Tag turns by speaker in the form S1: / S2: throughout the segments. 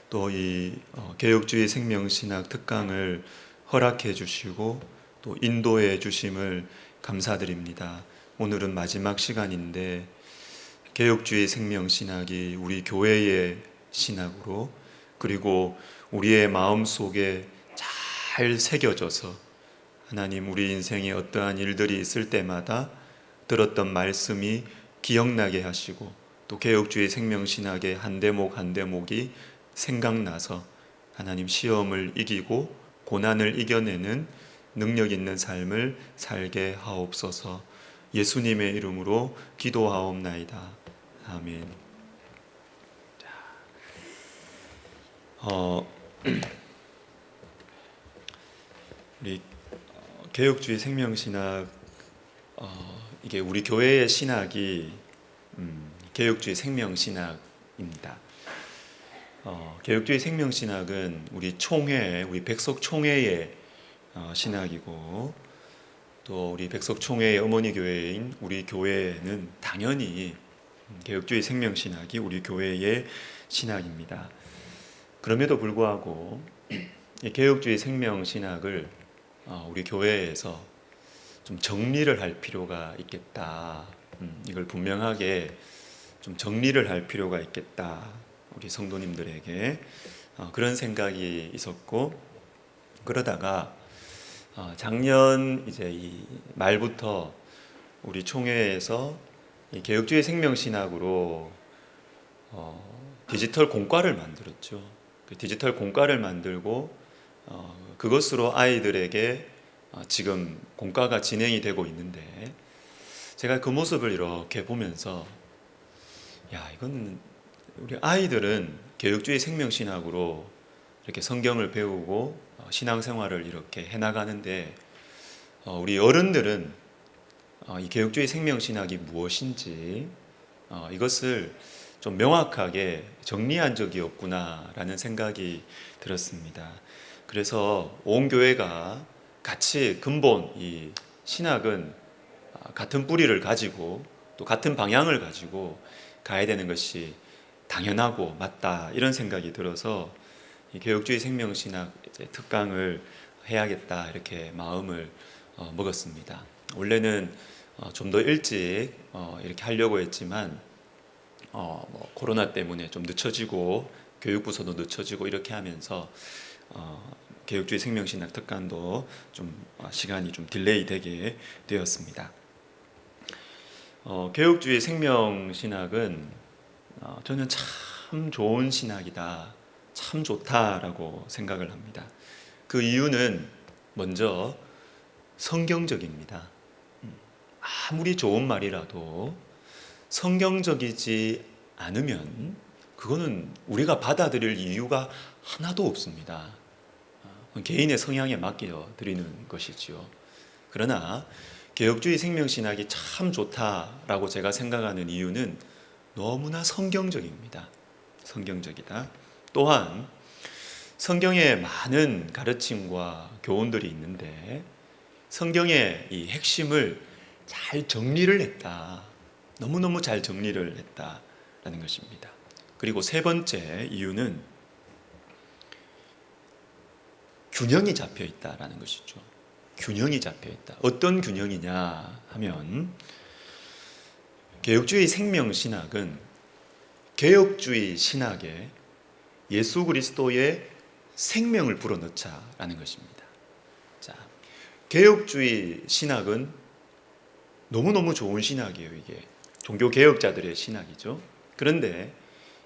S1: 또 이 개혁주의 생명신학 특강을 허락해 주시고 또 인도해 주심을 감사드립니다. 오늘은 마지막 시간인데 개혁주의 생명신학이 우리 교회의 신학으로 그리고 우리의 마음속에 잘 새겨져서 하나님 우리 인생에 어떠한 일들이 있을 때마다 들었던 말씀이 기억나게 하시고 또 개혁주의 생명신학의 한 대목 한 대목이 생각나서 하나님 시험을 이기고 고난을 이겨내는 능력 있는 삶을 살게 하옵소서. 예수님의 이름으로 기도하옵나이다. 아멘. 우리 개혁주의 생명신학 이게 우리 교회의 신학이 개혁주의 생명신학입니다. 개혁주의 생명신학은 우리 총회, 우리 백석총회의 신학이고 또 우리 백석총회의 어머니 교회인 우리 교회는 당연히 개혁주의 생명신학이 우리 교회의 신학입니다. 그럼에도 불구하고 이 개혁주의 생명신학을 우리 교회에서 좀 정리를 할 필요가 있겠다. 이걸 분명하게 좀 정리를 할 필요가 있겠다. 우리 성도님들에게 그런 생각이 있었고 그러다가 작년 이제 이 말부터 우리 총회에서 이 개혁주의 생명신학으로 디지털 공과를 만들었죠. 그 디지털 공과를 만들고 그것으로 아이들에게 지금 공과가 진행이 되고 있는데 제가 그 모습을 이렇게 보면서 이건 우리 아이들은 개혁주의 생명신학으로 이렇게 성경을 배우고 신앙생활을 이렇게 해나가는데 우리 어른들은 이 개혁주의 생명신학이 무엇인지 이것을 좀 명확하게 정리한 적이 없구나라는 생각이 들었습니다. 그래서 온 교회가 같이 근본 이 신학은 같은 뿌리를 가지고 또 같은 방향을 가지고 가야 되는 것이 당연하고 맞다 이런 생각이 들어서 이 개혁주의 생명신학 특강을 해야겠다 이렇게 마음을 먹었습니다. 원래는 좀 더 일찍 이렇게 하려고 했지만 코로나 때문에 좀 늦춰지고 교육부서도 늦춰지고 이렇게 하면서 개혁주의 생명신학 특강도 좀 시간이 좀 딜레이 되게 되었습니다. 개혁주의 생명신학은 저는 참 좋은 신학이다, 참 좋다라고 생각을 합니다. 그 이유는 먼저 성경적입니다. 아무리 좋은 말이라도 성경적이지 않으면 그거는 우리가 받아들일 이유가 하나도 없습니다. 개인의 성향에 맡겨 드리는 것이지요. 그러나 개혁주의 생명신학이 참 좋다라고 제가 생각하는 이유는 너무나 성경적입니다. 성경적이다. 또한 성경에 많은 가르침과 교훈들이 있는데 성경의 이 핵심을 잘 정리를 했다. 너무너무 잘 정리를 했다라는 것입니다. 그리고 세 번째 이유는 균형이 잡혀 있다라는 것이죠. 균형이 잡혀 있다. 어떤 균형이냐 하면 개혁주의 생명신학은 개혁주의 신학에 예수 그리스도의 생명을 불어넣자라는 것입니다. 자, 개혁주의 신학은 너무너무 좋은 신학이에요. 이게 종교 개혁자들의 신학이죠. 그런데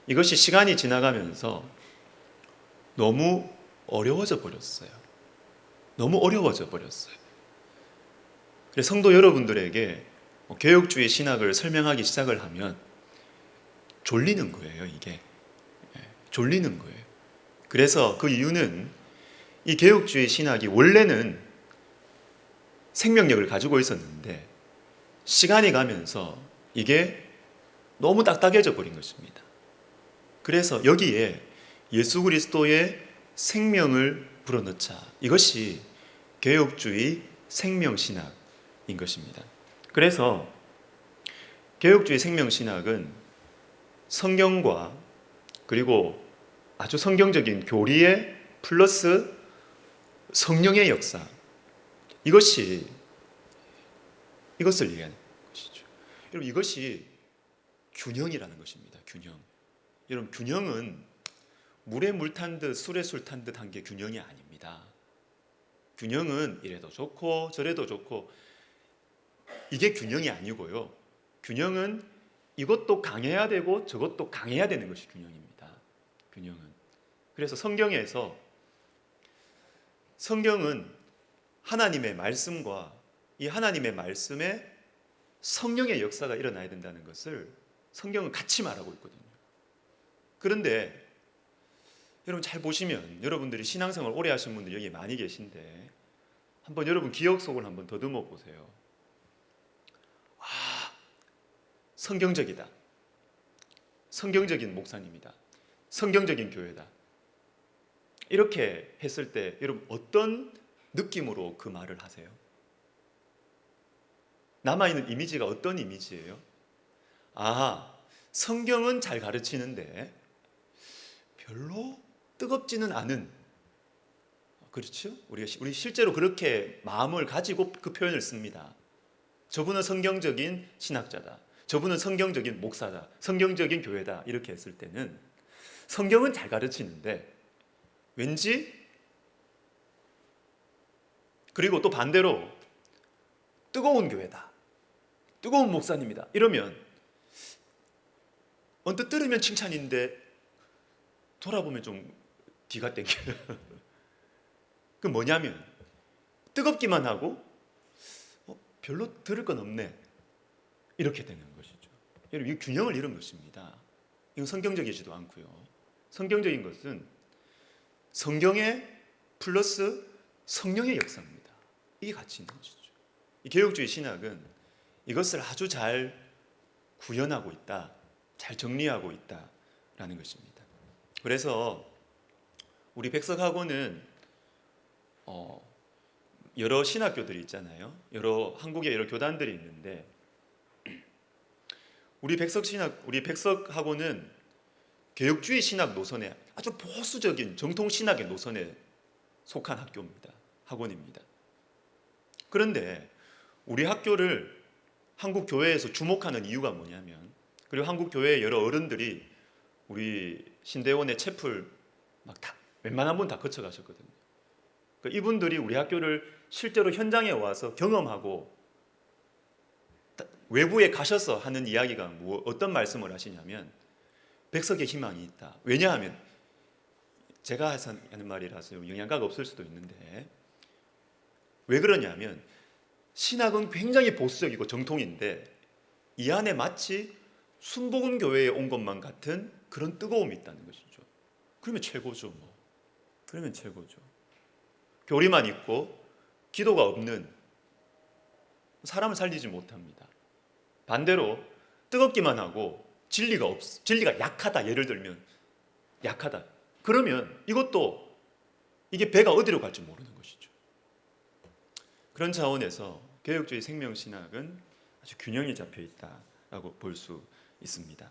S1: 이것이 시간이 지나가면서 너무 어려워져 버렸어요. 너무 어려워져 버렸어요. 그래서 성도 여러분들에게 개혁주의 신학을 설명하기 시작을 하면 졸리는 거예요. 이게 졸리는 거예요. 그래서 그 이유는 이 개혁주의 신학이 원래는 생명력을 가지고 있었는데 시간이 가면서 이게 너무 딱딱해져 버린 것입니다. 그래서 여기에 예수 그리스도의 생명을 불어넣자. 이것이 개혁주의 생명신학인 것입니다. 그래서 개혁주의 생명신학은 성경과 그리고 아주 성경적인 교리에 플러스 성령의 역사, 이것을 얘기하는 것이죠. 여러분, 이것이 균형이라는 것입니다. 균형. 여러분, 균형은 물에 물 탄 듯 술에 술 탄 듯 한 게 균형이 아닙니다. 균형은 이래도 좋고 저래도 좋고 이게 균형이 아니고요. 균형은 이것도 강해야 되고 저것도 강해야 되는 것이 균형입니다. 균형은. 그래서 성경은 하나님의 말씀과 이 하나님의 말씀에 성령의 역사가 일어나야 된다는 것을 성경은 같이 말하고 있거든요. 그런데 여러분 잘 보시면, 여러분들이 신앙생활 오래 하신 분들 여기 많이 계신데 한번 여러분 기억 속을 한번 더듬어 보세요. 성경적이다, 성경적인 목사님이다, 성경적인 교회다, 이렇게 했을 때 여러분 어떤 느낌으로 그 말을 하세요? 남아있는 이미지가 어떤 이미지예요? 성경은 잘 가르치는데 별로 뜨겁지는 않은, 그렇죠? 우리 실제로 그렇게 마음을 가지고 그 표현을 씁니다. 저분은 성경적인 신학자다, 저분은 성경적인 목사다, 성경적인 교회다, 이렇게 했을 때는 성경은 잘 가르치는데 왠지, 그리고 또 반대로 뜨거운 교회다, 뜨거운 목사님이다, 이러면 언뜻 들으면 칭찬인데 돌아보면 좀 뒤가 땡겨요. 그 뭐냐면 뜨겁기만 하고 별로 들을 건 없네, 이렇게 되는 것이죠. 여러분, 이 균형을 잃은 것입니다. 이건 성경적이지도 않고요. 성경적인 것은 성경의 플러스 성령의 역사입니다. 이게 같이 있는 것이죠. 이 개혁주의 신학은 이것을 아주 잘 구현하고 있다, 잘 정리하고 있다라는 것입니다. 그래서 우리 백석학원은 여러 신학교들이 있잖아요. 한국에 여러 교단들이 있는데 우리 백석학원은 개혁주의 신학 노선에 아주 보수적인 정통 신학의 노선에 속한 학원입니다. 그런데 우리 학교를 한국 교회에서 주목하는 이유가 뭐냐면, 그리고 한국 교회의 여러 어른들이 우리 신대원의 채플 막 다 웬만한 분 다 거쳐가셨거든요. 그러니까 이분들이 우리 학교를 실제로 현장에 와서 경험하고 외부에 가셔서 하는 이야기가 어떤 말씀을 하시냐면 백석의 희망이 있다. 왜냐하면 제가 하는 말이라서 영향가가 없을 수도 있는데, 왜 그러냐면 신학은 굉장히 보수적이고 정통인데 이 안에 마치 순복음 교회에 온 것만 같은 그런 뜨거움이 있다는 것이죠. 그러면 최고죠. 그러면 최고죠. 교리만 있고 기도가 없는 사람을 살리지 못합니다. 반대로 뜨겁기만 하고 진리가 약하다, 예를 들면 약하다, 그러면 이게 배가 어디로 갈지 모르는 것이죠. 그런 차원에서 개혁주의 생명신학은 아주 균형이 잡혀 있다라고 볼 수 있습니다.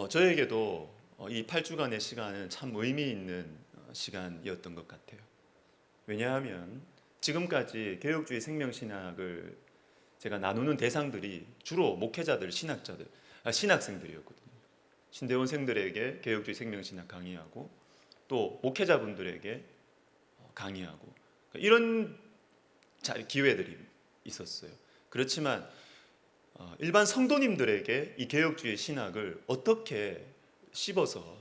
S1: 저에게도 이 8주간의 시간은 참 의미 있는 시간이었던 것 같아요. 왜냐하면 지금까지 개혁주의 생명신학을 제가 나누는 대상들이 주로 목회자들, 신학생들이었거든요. 신대원생들에게 개혁주의 생명신학 강의하고 또 목회자분들에게 강의하고 이런 기회들이 있었어요. 그렇지만 일반 성도님들에게 이 개혁주의 신학을 어떻게 씹어서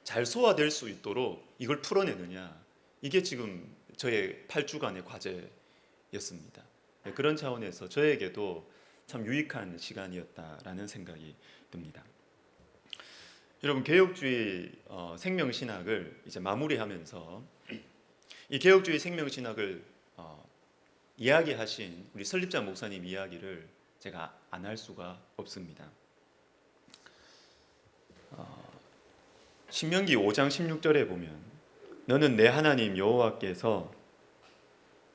S1: 잘 소화될 수 있도록 이걸 풀어내느냐, 이게 지금 저의 8주간의 과제였습니다. 그런 차원에서 저에게도 참 유익한 시간이었다라는 생각이 듭니다. 여러분, 개혁주의 생명신학을 이제 마무리하면서 이 개혁주의 생명신학을 이야기하신 우리 설립자 목사님 이야기를 제가 안 할 수가 없습니다. 신명기 5장 16절에 보면 너는 내 하나님 여호와께서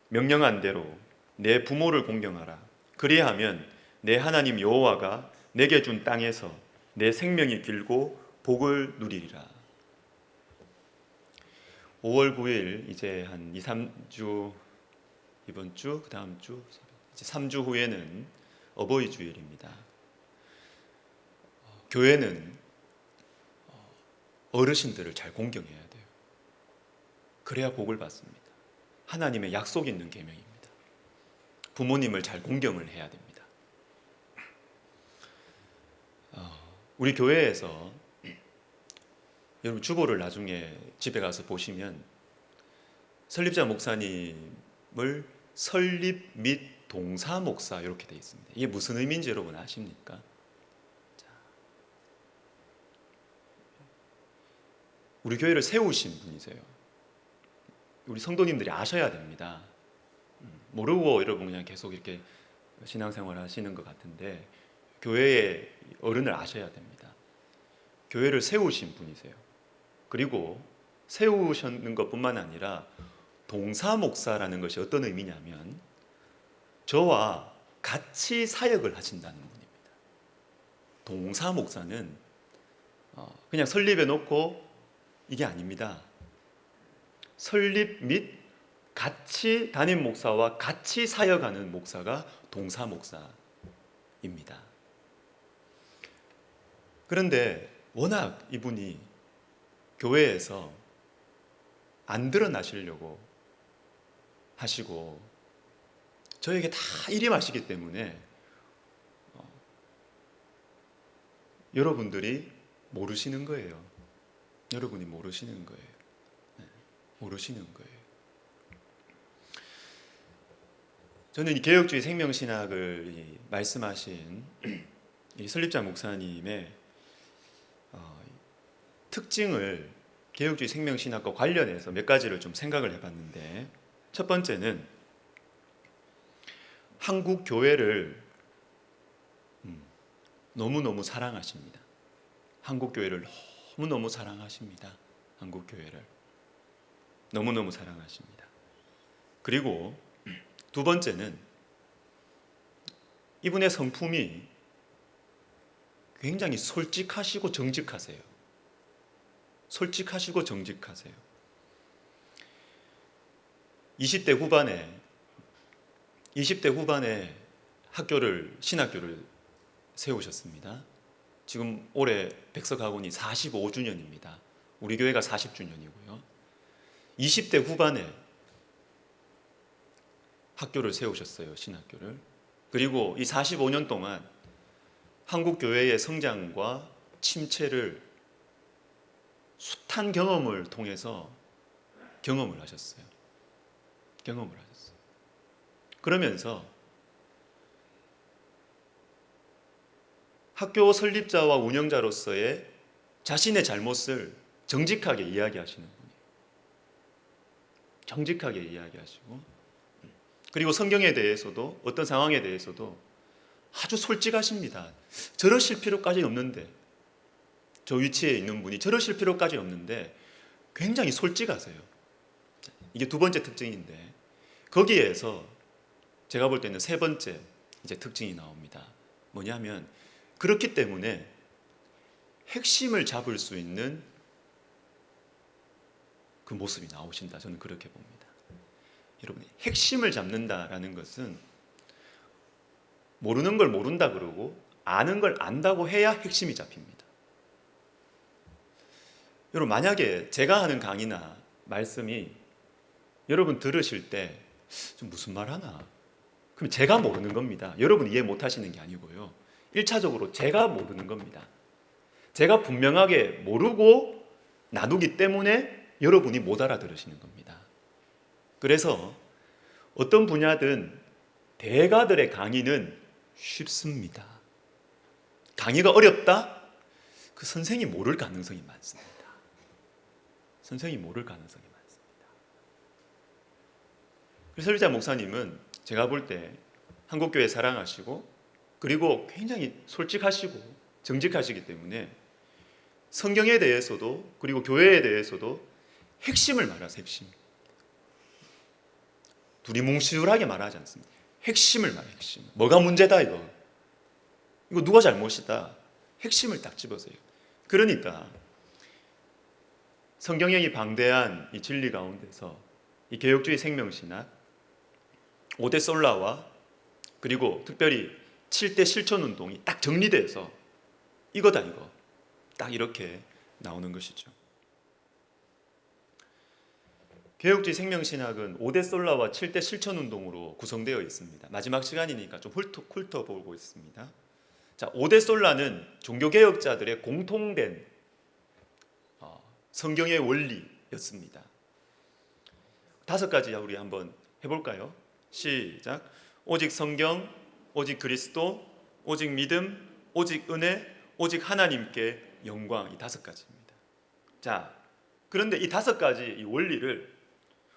S1: 명령한 대로 내 부모를 공경하라. 그리하면 내 하나님 여호와가 내게 준 땅에서 내 생명이 길고 복을 누리리라. 5월 9일 이제 한 2, 3주, 이번 주, 그 다음 주, 이제 3주 후에는 어버이 주일입니다. 교회는 어르신들을 잘 공경해야 돼요. 그래야 복을 받습니다. 하나님의 약속 있는 계명입니다. 부모님을 잘 공경을 해야 됩니다. 우리 교회에서 여러분 주보를 나중에 집에 가서 보시면 설립자 목사님을 설립 및 동사 목사 이렇게 되어 있습니다. 이게 무슨 의미인지 여러분 아십니까? 자, 우리 교회를 세우신 분이세요. 우리 성도님들이 아셔야 됩니다. 모르고 여러분 그냥 계속 이렇게 신앙생활 하시는 것 같은데 교회의 어른을 아셔야 됩니다. 교회를 세우신 분이세요. 그리고 세우셨는 것뿐만 아니라 동사 목사라는 것이 어떤 의미냐면 저와 같이 사역을 하신다는 분입니다. 동사 목사는 그냥 설립해 놓고 이게 아닙니다. 설립 및 같이 담임 목사와 같이 사역하는 목사가 동사 목사입니다. 그런데 워낙 이분이 교회에서 안 드러나시려고 하시고 저에게 다 일임하시기 때문에 여러분들이 모르시는 거예요. 여러분이 모르시는 거예요. 모르시는 거예요. 저는 이 개혁주의 생명신학을 말씀하신 이 설립자 목사님의 특징을 개혁주의 생명신학과 관련해서 몇 가지를 좀 생각을 해봤는데, 첫 번째는 한국 교회를 너무너무 사랑하십니다. 한국 교회를 너무너무 사랑하십니다. 한국 교회를 너무너무 사랑하십니다. 그리고 두 번째는 이분의 성품이 굉장히 솔직하시고 정직하세요. 솔직하시고 정직하세요. 20대 후반에 신학교를 세우셨습니다. 지금 올해 백석학원이 45주년입니다. 우리 교회가 40주년이고요. 20대 후반에 학교를 세우셨어요. 신학교를. 그리고 이 45년 동안 한국 교회의 성장과 침체를 숱한 경험을 통해서 경험을 하셨어요. 그러면서 학교 설립자와 운영자로서의 자신의 잘못을 정직하게 이야기하시는 분이에요. 정직하게 이야기하시고, 그리고 성경에 대해서도 어떤 상황에 대해서도 아주 솔직하십니다. 저러실 필요까지 없는데, 저 위치에 있는 분이 저러실 필요까지 없는데 굉장히 솔직하세요. 이게 두 번째 특징인데, 거기에서 제가 볼 때는 세 번째 이제 특징이 나옵니다. 뭐냐면, 그렇기 때문에 핵심을 잡을 수 있는 그 모습이 나오신다. 저는 그렇게 봅니다. 여러분, 핵심을 잡는다라는 것은 모르는 걸 모른다 그러고 아는 걸 안다고 해야 핵심이 잡힙니다. 여러분, 만약에 제가 하는 강의나 말씀이 여러분 들으실 때 좀 무슨 말 하나? 그럼 제가 모르는 겁니다. 여러분 이해 못 하시는 게 아니고요. 1차적으로 제가 모르는 겁니다. 제가 분명하게 모르고 나누기 때문에 여러분이 못 알아들으시는 겁니다. 그래서 어떤 분야든 대가들의 강의는 쉽습니다. 강의가 어렵다? 그 선생이 모를 가능성이 많습니다. 선생이 모를 가능성이 많습니다. 설립자 목사님은 제가 볼 때 한국교회 사랑하시고 그리고 굉장히 솔직하시고 정직하시기 때문에 성경에 대해서도 그리고 교회에 대해서도 핵심을 말하세요. 핵심. 두리뭉실하게 말하지 않습니다. 핵심을 말해요. 핵심. 뭐가 문제다 이거. 이거 누가 잘못이다. 핵심을 딱 집어서요. 그러니까 성경형이 방대한 이 진리 가운데서 이 개혁주의 생명신학, 5대 솔라와 그리고 특별히 7대 실천운동이 딱 정리돼서 이거다 이거 딱 이렇게 나오는 것이죠. 개혁주의 생명신학은 5대 솔라와 7대 실천운동으로 구성되어 있습니다. 마지막 시간이니까 좀 훑어보고 있습니다. 자, 5대 솔라는 종교개혁자들의 공통된 성경의 원리였습니다. 5가지 우리 한번 해볼까요? 시작. 오직 성경, 오직 그리스도, 오직 믿음, 오직 은혜, 오직 하나님께 영광. 이 5가지입니다. 자, 그런데 이 5가지 이 원리를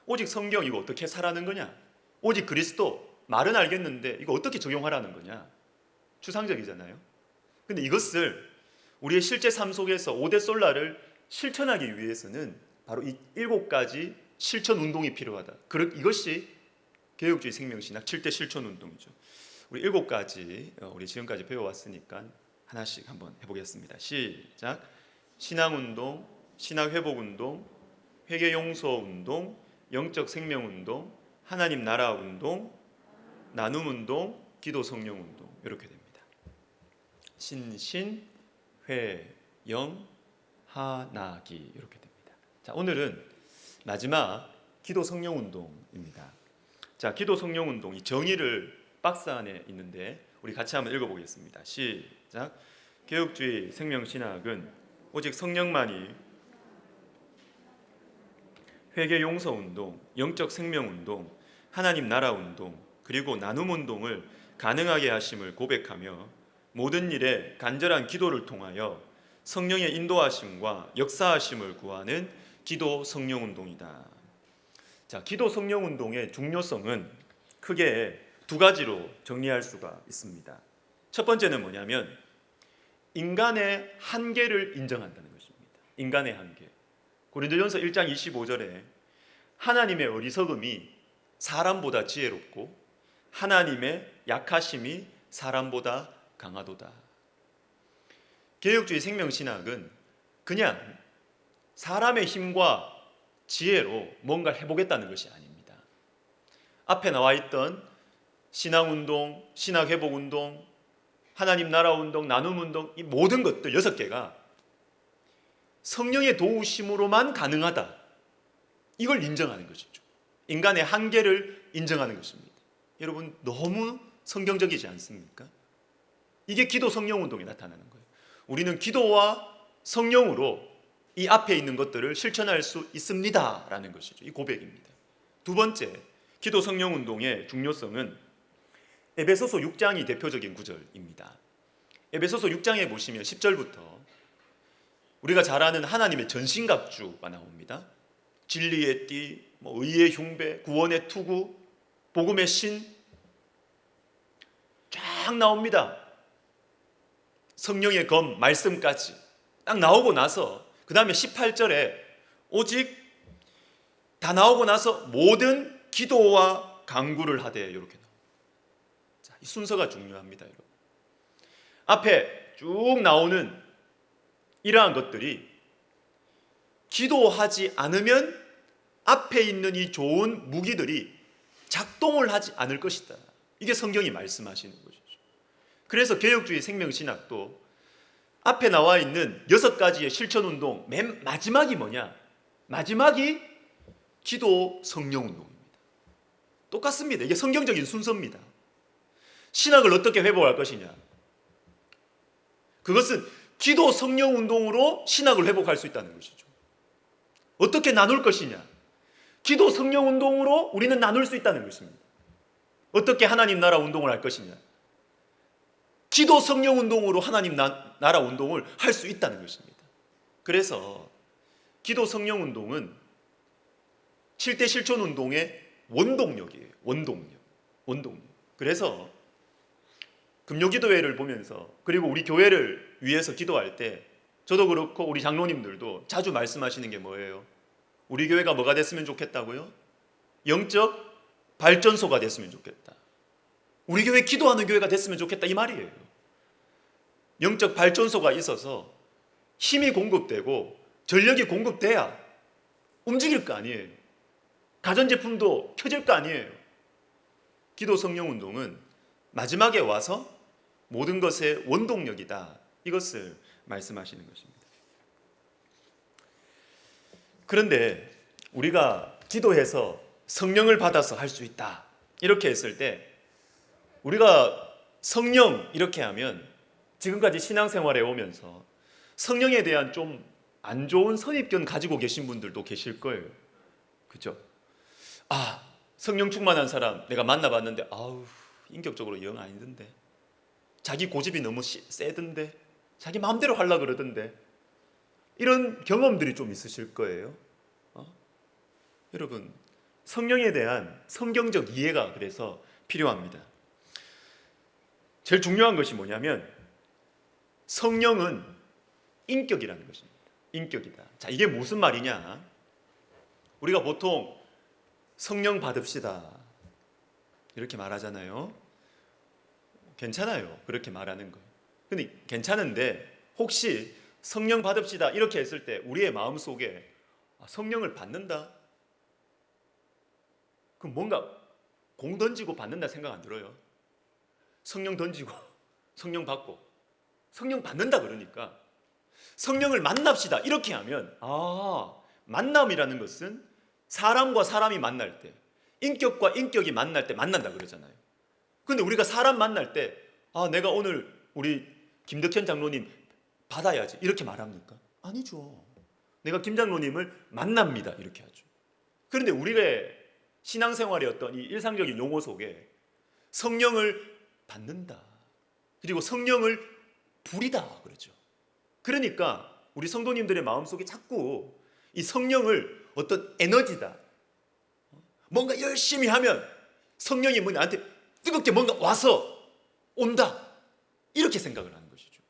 S1: 오직 성경 이거 어떻게 사라는 거냐? 오직 그리스도 말은 알겠는데 이거 어떻게 적용하라는 거냐? 추상적이잖아요. 근데 이것을 우리의 실제 삶 속에서 5대 솔라를 실천하기 위해서는 바로 이 7가지 실천 운동이 필요하다. 이것이 개혁주의 생명신학 7대 실천 운동이죠. 우리 7가지 우리 지금까지 배워왔으니까 하나씩 한번 해보겠습니다. 시작. 신앙운동, 신학회복운동, 회개용서운동, 영적 생명운동, 하나님 나라운동, 나눔운동, 기도성령운동 이렇게 됩니다. 신신, 회, 영, 하나기 이렇게 됩니다. 자, 오늘은 마지막 기도성령운동입니다. 자, 기도성령운동 이 정의를 박스 안에 있는데 우리 같이 한번 읽어보겠습니다. 시작. 개혁주의 생명신학은 오직 성령만이 회개용서운동, 영적 생명운동, 하나님 나라운동, 그리고 나눔운동을 가능하게 하심을 고백하며 모든 일에 간절한 기도를 통하여 성령의 인도하심과 역사하심을 구하는 기도 성령운동이다. 자, 기도 성령운동의 중요성은 크게 2가지로 정리할 수가 있습니다. 첫 번째는 뭐냐면 인간의 한계를 인정한다는 것입니다. 인간의 한계. 고린도전서 1장 25절에 하나님의 어리석음이 사람보다 지혜롭고 하나님의 약하심이 사람보다 강하도다. 개혁주의 생명신학은 그냥 사람의 힘과 지혜로 뭔가를 해보겠다는 것이 아닙니다. 앞에 나와 있던 신앙운동, 신학회복운동, 하나님 나라운동, 나눔운동 이 모든 것들 6개가 성령의 도우심으로만 가능하다. 이걸 인정하는 것이죠. 인간의 한계를 인정하는 것입니다. 여러분 너무 성경적이지 않습니까? 이게 기도 성령운동에 나타나는 거예요. 우리는 기도와 성령으로 이 앞에 있는 것들을 실천할 수 있습니다 라는 것이죠. 이 고백입니다. 2번째, 기도 성령운동의 중요성은 에베소서 6장이 대표적인 구절입니다. 에베소서 6장에 보시면 10절부터 우리가 잘 아는 하나님의 전신갑주가 나옵니다. 진리의 띠, 의의 흉배, 구원의 투구, 복음의 신 쫙 나옵니다. 성령의 검, 말씀까지 딱 나오고 나서 그 다음에 18절에 오직 다 나오고 나서 모든 기도와 간구를 하되 이렇게 나옵니다. 자, 이 순서가 중요합니다. 여러분. 앞에 쭉 나오는 이러한 것들이 기도하지 않으면 앞에 있는 이 좋은 무기들이 작동을 하지 않을 것이다. 이게 성경이 말씀하시는 것이죠. 그래서 개혁주의 생명신학도 앞에 나와 있는 6가지의 실천운동 맨 마지막이 뭐냐? 마지막이 기도 성령운동입니다. 똑같습니다. 이게 성경적인 순서입니다. 신학을 어떻게 회복할 것이냐? 그것은 기도 성령운동으로 신학을 회복할 수 있다는 것이죠. 어떻게 나눌 것이냐? 기도 성령운동으로 우리는 나눌 수 있다는 것입니다. 어떻게 하나님 나라 운동을 할 것이냐? 기도 성령운동으로 하나님 나라 운동을 할 수 있다는 것입니다. 그래서 기도 성령운동은 7대 실천운동의 원동력이에요. 원동력. 그래서 금요기도회를 보면서 그리고 우리 교회를 위해서 기도할 때 저도 그렇고 우리 장로님들도 자주 말씀하시는 게 뭐예요? 우리 교회가 뭐가 됐으면 좋겠다고요? 영적 발전소가 됐으면 좋겠다. 우리 교회 기도하는 교회가 됐으면 좋겠다 이 말이에요. 영적 발전소가 있어서 힘이 공급되고 전력이 공급돼야 움직일 거 아니에요. 가전제품도 켜질 거 아니에요. 기도 성령 운동은 마지막에 와서 모든 것의 원동력이다. 이것을 말씀하시는 것입니다. 그런데 우리가 기도해서 성령을 받아서 할 수 있다. 이렇게 했을 때 우리가 성령 이렇게 하면 지금까지 신앙생활에 오면서 성령에 대한 좀 안 좋은 선입견 가지고 계신 분들도 계실 거예요. 그죠? 아, 성령 충만한 사람 내가 만나봤는데 아우 인격적으로 영 아니던데, 자기 고집이 너무 세던데, 자기 마음대로 하려고 그러던데, 이런 경험들이 좀 있으실 거예요. 여러분, 성령에 대한 성경적 이해가 그래서 필요합니다. 제일 중요한 것이 뭐냐면 성령은 인격이라는 것입니다. 인격이다. 자, 이게 무슨 말이냐? 우리가 보통 성령 받읍시다 이렇게 말하잖아요. 괜찮아요, 그렇게 말하는 거. 근데 괜찮은데 혹시 성령 받읍시다 이렇게 했을 때 우리의 마음속에 성령을 받는다? 그럼 뭔가 공 던지고 받는다 생각 안 들어요? 성령 던지고 성령 받고 성령 받는다 그러니까 성령을 만납시다 이렇게 하면 만남이라는 것은 사람과 사람이 만날 때, 인격과 인격이 만날 때 만난다 그러잖아요. 근데 우리가 사람 만날 때 내가 오늘 우리 김덕현 장로님 받아야지 이렇게 말합니까? 아니죠. 내가 김 장로님을 만납니다 이렇게 하죠. 그런데 우리의 신앙생활의 어떤 이 일상적인 용어 속에 성령을 받는다, 그리고 성령을 부리다 그러죠. 그러니까 우리 성도님들의 마음속에 자꾸 이 성령을 어떤 에너지다, 뭔가 열심히 하면 성령이 나한테 뜨겁게 뭔가 와서 온다, 이렇게 생각을 하는 것이죠.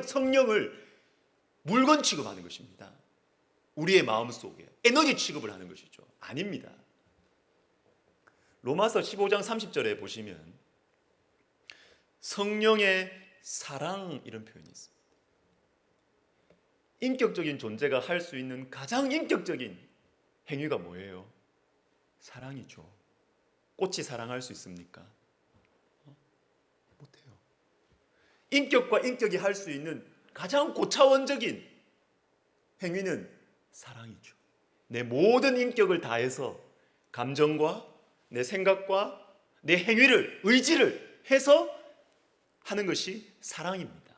S1: 성령을 물건 취급하는 것입니다. 우리의 마음속에 에너지 취급을 하는 것이죠. 아닙니다. 로마서 15장 30절에 보시면 성령의 사랑 이런 표현이 있습니다. 인격적인 존재가 할 수 있는 가장 인격적인 행위가 뭐예요? 사랑이죠. 꽃이 사랑할 수 있습니까? 못해요. 인격과 인격이 할 수 있는 가장 고차원적인 행위는 사랑이죠. 내 모든 인격을 다해서 감정과 내 생각과 내 행위를, 의지를 해서 하는 것이 사랑입니다.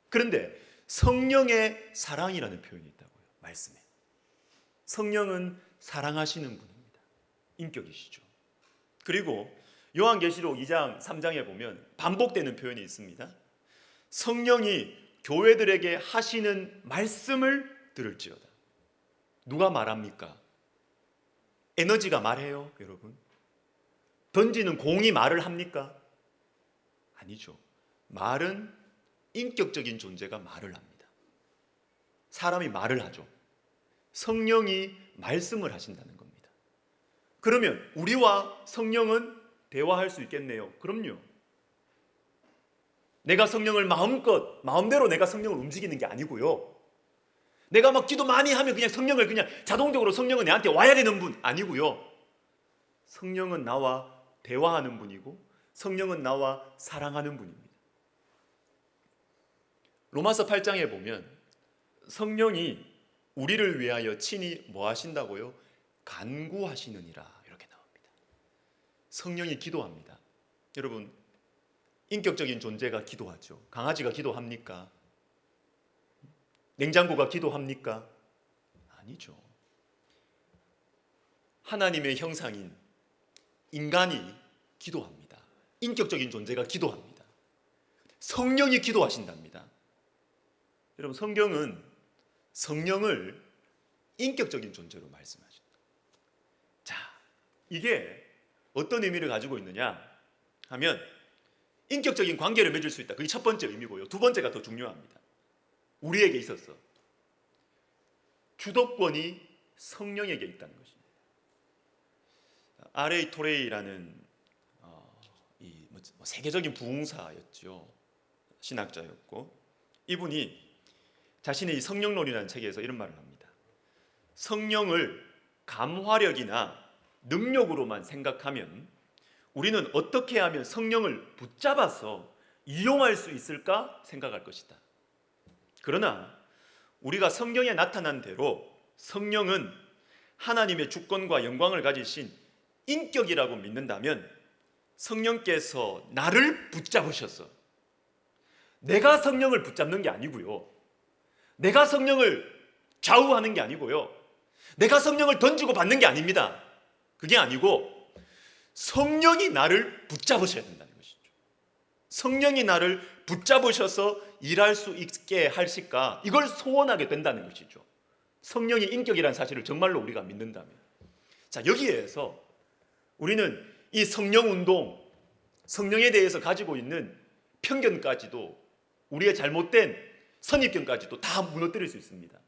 S1: 그런데 성령의 사랑이라는 표현이 있다고요, 말씀에. 성령은 사랑하시는 분입니다. 인격이시죠. 그리고 요한계시록 2장 3장에 보면 반복되는 표현이 있습니다. 성령이 교회들에게 하시는 말씀을 들을지어다. 누가 말합니까? 에너지가 말해요, 여러분? 던지는 공이 말을 합니까? 아니죠. 말은 인격적인 존재가 말을 합니다. 사람이 말을 하죠. 성령이 말씀을 하신다는 겁니다. 그러면 우리와 성령은 대화할 수 있겠네요. 그럼요. 내가 성령을 마음대로 내가 성령을 움직이는 게 아니고요. 내가 막 기도 많이 하면 그냥 성령을 그냥 자동적으로 성령은 내한테 와야 되는 분 아니고요. 성령은 나와 대화하는 분이고 성령은 나와 사랑하는 분입니다. 로마서 8장에 보면 성령이 우리를 위하여 친히 뭐 하신다고요? 간구하시느니라 이렇게 나옵니다. 성령이 기도합니다. 여러분, 인격적인 존재가 기도하죠. 강아지가 기도합니까? 냉장고가 기도합니까? 아니죠. 하나님의 형상인 인간이 기도합니다. 인격적인 존재가 기도합니다. 성령이 기도하신답니다. 여러분, 성경은 성령을 인격적인 존재로 말씀하십니다. 자, 이게 어떤 의미를 가지고 있느냐 하면 인격적인 관계를 맺을 수 있다. 그게 첫 번째 의미고요. 두 번째가 더 중요합니다. 우리에게 있어서 주도권이 성령에게 있다는 것입니다. R.A. 토레이라는 세계적인 부흥사였죠. 신학자였고, 이분이 자신의 이 성령론이라는 책에서 이런 말을 합니다. 성령을 감화력이나 능력으로만 생각하면 우리는 어떻게 하면 성령을 붙잡아서 이용할 수 있을까 생각할 것이다. 그러나 우리가 성경에 나타난 대로 성령은 하나님의 주권과 영광을 가지신 인격이라고 믿는다면 성령께서 나를 붙잡으셔서, 내가 성령을 붙잡는 게 아니고요, 내가 성령을 좌우하는 게 아니고요, 내가 성령을 던지고 받는 게 아닙니다. 그게 아니고 성령이 나를 붙잡으셔야 된다는 것이죠. 성령이 나를 붙잡으셔서 일할 수 있게 하실까, 이걸 소원하게 된다는 것이죠. 성령의 인격이라는 사실을 정말로 우리가 믿는다면. 자, 여기에서 우리는 이 성령 운동, 성령에 대해서 가지고 있는 편견까지도, 우리의 잘못된 선입견까지도 다 무너뜨릴 수 있습니다.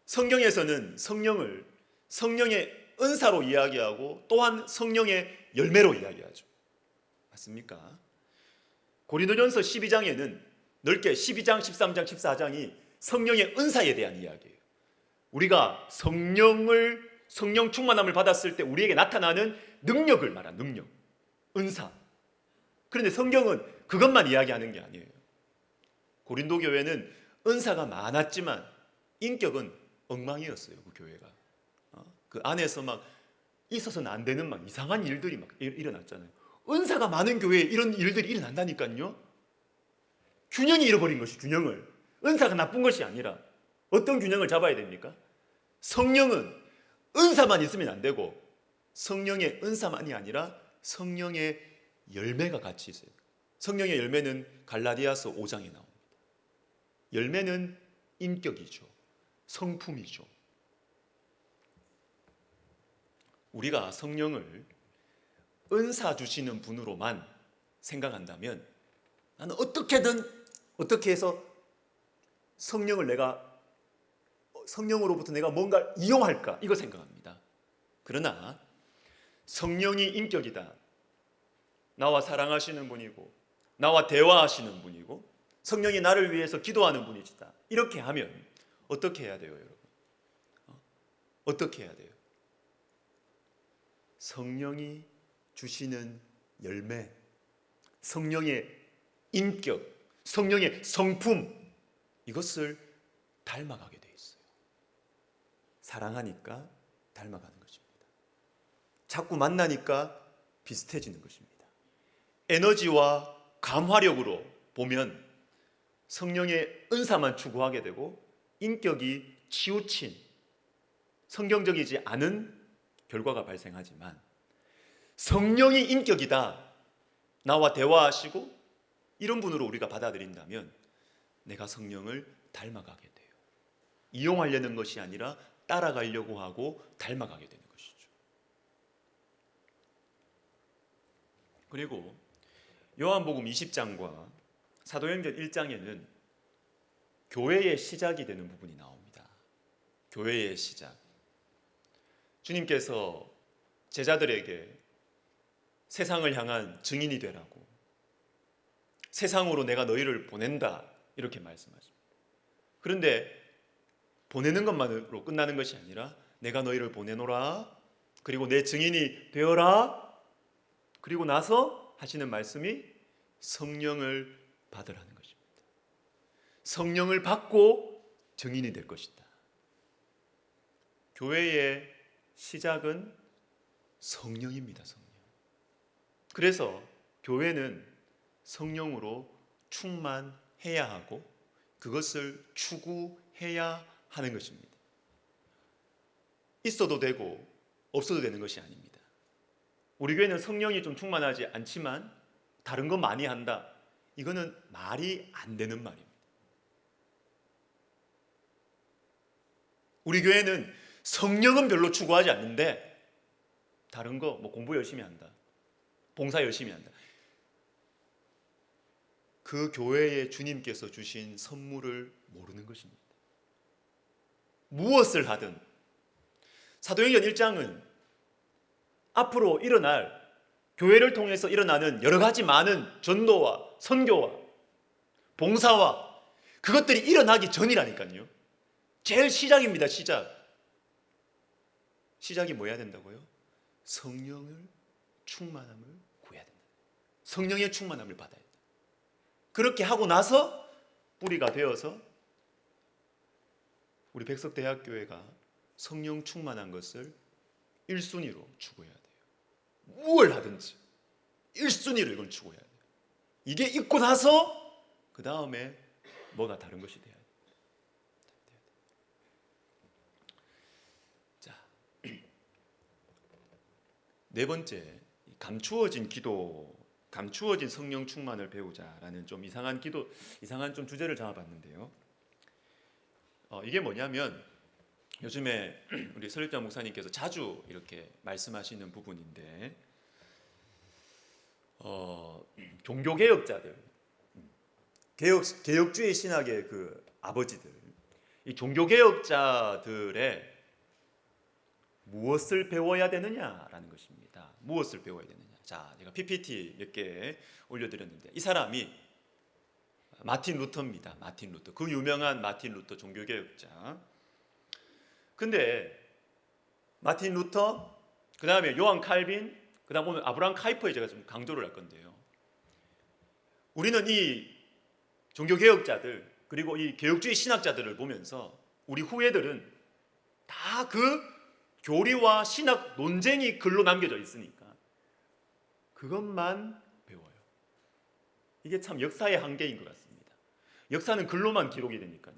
S1: 성경에서는 성령을 성령의 은사로 이야기하고 또한 성령의 열매로 이야기하죠. 맞습니까? 고린도전서 12장에는 넓게 12장, 13장, 14장이 성령의 은사에 대한 이야기예요. 우리가 성령 충만함을 받았을 때 우리에게 나타나는 능력을 말한 능력, 은사. 그런데 성경은 그것만 이야기하는 게 아니에요. 고린도 교회는 은사가 많았지만 인격은 엉망이었어요. 그 교회가. 그 안에서 막 있어서는 안 되는 막 이상한 일들이 막 일어났잖아요. 은사가 많은 교회에 이런 일들이 일어난다니까요. 균형이 잃어버린 것이, 균형을. 은사가 나쁜 것이 아니라 어떤 균형을 잡아야 됩니까? 성령은 은사만 있으면 안 되고 성령의 은사만이 아니라 성령의 열매가 같이 있어요. 성령의 열매는 갈라디아서 5장에 나옵니다. 열매는 인격이죠. 성품이죠. 우리가 성령을 은사 주시는 분으로만 생각한다면 나는 어떻게 해서 성령으로부터 내가 뭔가 이용할까, 이거 생각합니다. 그러나 성령이 인격이다, 나와 사랑하시는 분이고 나와 대화하시는 분이고 성령이 나를 위해서 기도하는 분이시다, 이렇게 하면 어떻게 해야 돼요, 여러분? 어떻게 해야 돼요? 성령이 주시는 열매, 성령의 인격, 성령의 성품, 이것을 닮아가게 돼 있어요. 사랑하니까 닮아가는 것입니다. 자꾸 만나니까 비슷해지는 것입니다. 에너지와 감화력으로 보면 성령의 은사만 추구하게 되고 인격이 치우친 성경적이지 않은 결과가 발생하지만, 성령이 인격이다, 나와 대화하시고 이런 분으로 우리가 받아들인다면 내가 성령을 닮아가게 돼요. 이용하려는 것이 아니라 따라가려고 하고 닮아가게 되는 것이죠. 그리고 요한복음 20장과 사도행전 1장에는 교회의 시작이 되는 부분이 나옵니다. 교회의 시작. 주님께서 제자들에게 세상을 향한 증인이 되라고, 세상으로 내가 너희를 보낸다, 이렇게 말씀하십니다. 그런데 보내는 것만으로 끝나는 것이 아니라 내가 너희를 보내노라, 그리고 내 증인이 되어라, 그리고 나서 하시는 말씀이 성령을 받으라는 것입니다. 성령을 받고 증인이 될 것이다. 교회의 시작은 성령입니다. 성령. 그래서 교회는 성령으로 충만해야 하고 그것을 추구해야 하는 것입니다. 있어도 되고 없어도 되는 것이 아닙니다. 우리 교회는 성령이 좀 충만하지 않지만 다른 거 많이 한다, 이거는 말이 안 되는 말입니다. 우리 교회는 성령은 별로 추구하지 않는데 다른 거 공부 열심히 한다, 봉사 열심히 한다. 그 교회에 주님께서 주신 선물을 모르는 것입니다. 무엇을 하든 사도행전 1장은 앞으로 일어날 교회를 통해서 일어나는 여러 가지 많은 전도와 선교와 봉사와 그것들이 일어나기 전이라니까요. 제일 시작입니다. 시작이 뭐 해야 된다고요? 성령을 충만함을 구해야 된다. 성령의 충만함을 받아야 된다. 그렇게 하고 나서 뿌리가 되어서 우리 백석대학교회가 성령 충만한 것을 1순위로 추구해야 돼요. 무엇을 하든지 1순위로 이걸 추구해야 돼요. 이게 있고 나서 그 다음에 뭐가 다른 것이 돼야 돼요. 자, 네 번째, 감추어진 기도, 감추어진 성령 충만을 배우자라는 좀 이상한 좀 주제를 잡아봤는데요. 이게 뭐냐면 요즘에 우리 설립자 목사님께서 자주 이렇게 말씀하시는 부분인데, 종교개혁자들, 개혁주의 신학의 그 아버지들, 이 종교개혁자들의 무엇을 배워야 되느냐라는 것입니다. 무엇을 배워야 되느냐. 자, 제가 PPT 몇 개 올려드렸는데, 이 사람이 마틴 루터입니다. 마틴 루터, 그 유명한 마틴 루터 종교개혁자. 근데 마틴 루터, 그 다음에 요한 칼빈, 그 다음 오늘 아브라함 카이퍼에 제가 좀 강조를 할 건데요. 우리는 이 종교개혁자들, 그리고 이 개혁주의 신학자들을 보면서 우리 후예들은 다 그 교리와 신학 논쟁이 글로 남겨져 있으니까 그것만 배워요. 이게 참 역사의 한계인 것 같습니다. 역사는 글로만 기록이 되니까요.